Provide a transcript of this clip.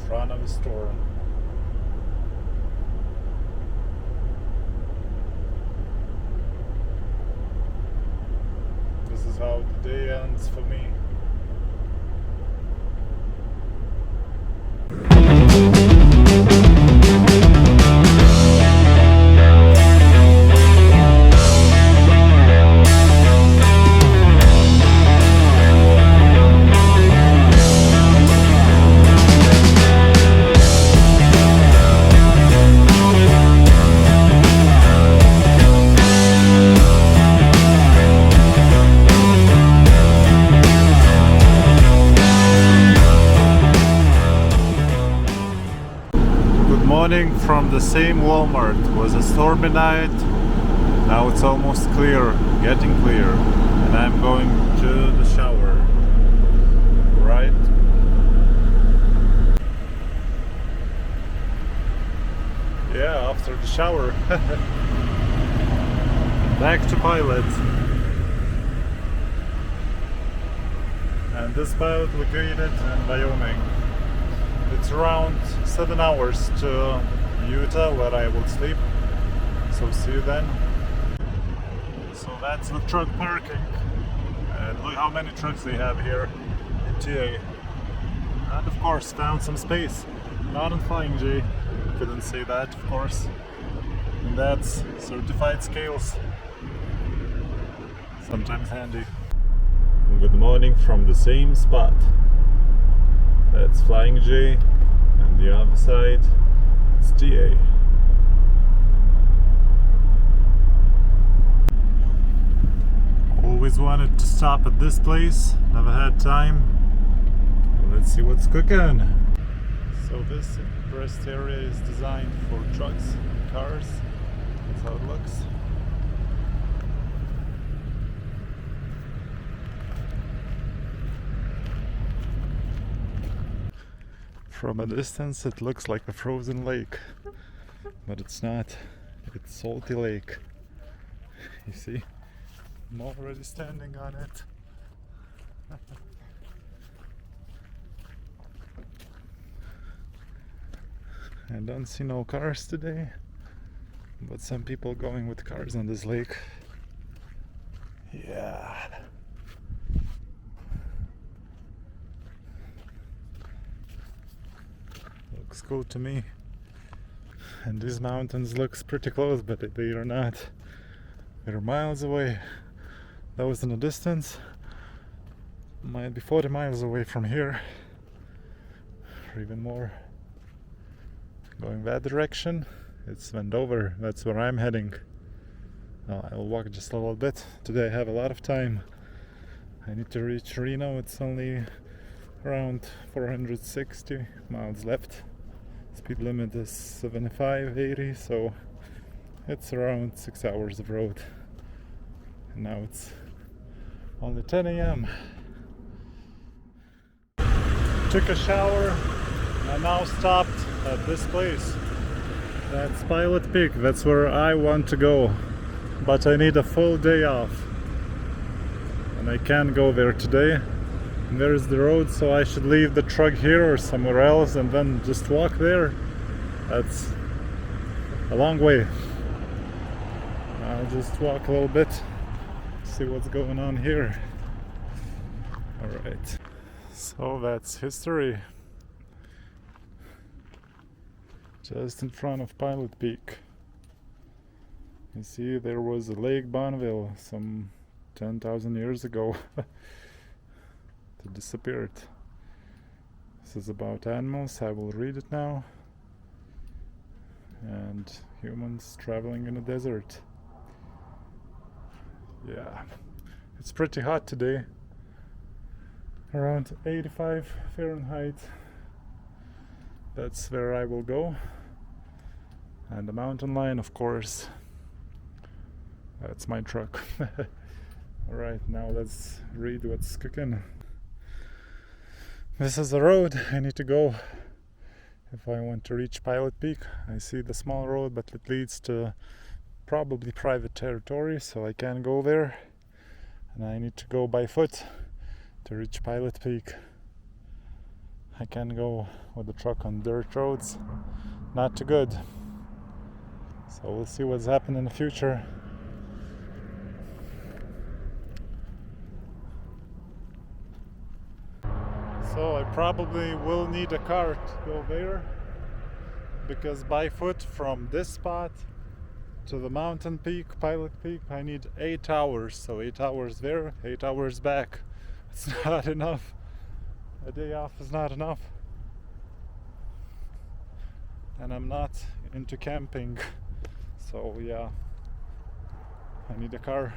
front of a store. This is how the day ends for me. Morning from the same Walmart. It was a stormy night. Now it's almost clear, getting clear, and I'm going to the shower. Right? Yeah, after the shower. Back to Pilot. And this pilot located in Wyoming. It's around 7 hours to Utah, where I will sleep. So see you then. So that's the truck parking. And look how many trucks they have here in TA. And of course, found some space. Not in Flying J. Couldn't say that, of course. And that's certified scales. Sometimes handy. Good morning from the same spot. That's Flying J, and the other side, it's TA. Always wanted to stop at this place, never had time. Let's see what's cooking. So this rest area is designed for trucks, cars. That's how it looks. From a distance it looks like a frozen lake, but it's not. It's salty lake. You see? I'm already standing on it. I don't see no cars today, but some people going with cars on this lake. Yeah. Looks cool to me. And these mountains looks pretty close, but they are not. They're miles away. That was in the distance. Might be 40 miles away from here, or even more. Going that direction, it's Wendover. That's where I'm heading. I'll walk just a little bit. Today I have a lot of time. I need to reach Reno. It's only around 460 miles left. Speed limit is 75, 80, so it's around 6 hours of road. And now it's only 10 a.m. Took a shower and now stopped at this place. That's Pilot Peak. That's where I want to go, but I need a full day off and I can't go there today. And there's the road, so I should leave the truck here or somewhere else and then just walk there. That's a long way. I'll just walk a little bit, see what's going on here. Alright, so that's history. Just in front of Pilot Peak. You see, there was a Lake Bonneville some 10,000 years ago. It disappeared. This is about animals. I will read it now. And humans traveling in a desert. Yeah, it's pretty hot today. Around 85 Fahrenheit. That's where I will go. And the mountain lion, of course. That's my truck. Alright, now let's read what's cooking. This is the road I need to go if I want to reach Pilot Peak. I see the small road, but it leads to probably private territory, so I can't go there. And I need to go by foot to reach Pilot Peak. I can go with the truck on dirt roads. Not too good. So we'll see what's happening in the future. So I probably will need a car to go there, because by foot from this spot to the mountain peak, Pilot Peak, I need 8 hours. So 8 hours there, 8 hours back. It's not enough. A day off is not enough. And I'm not into camping. So yeah, I need a car.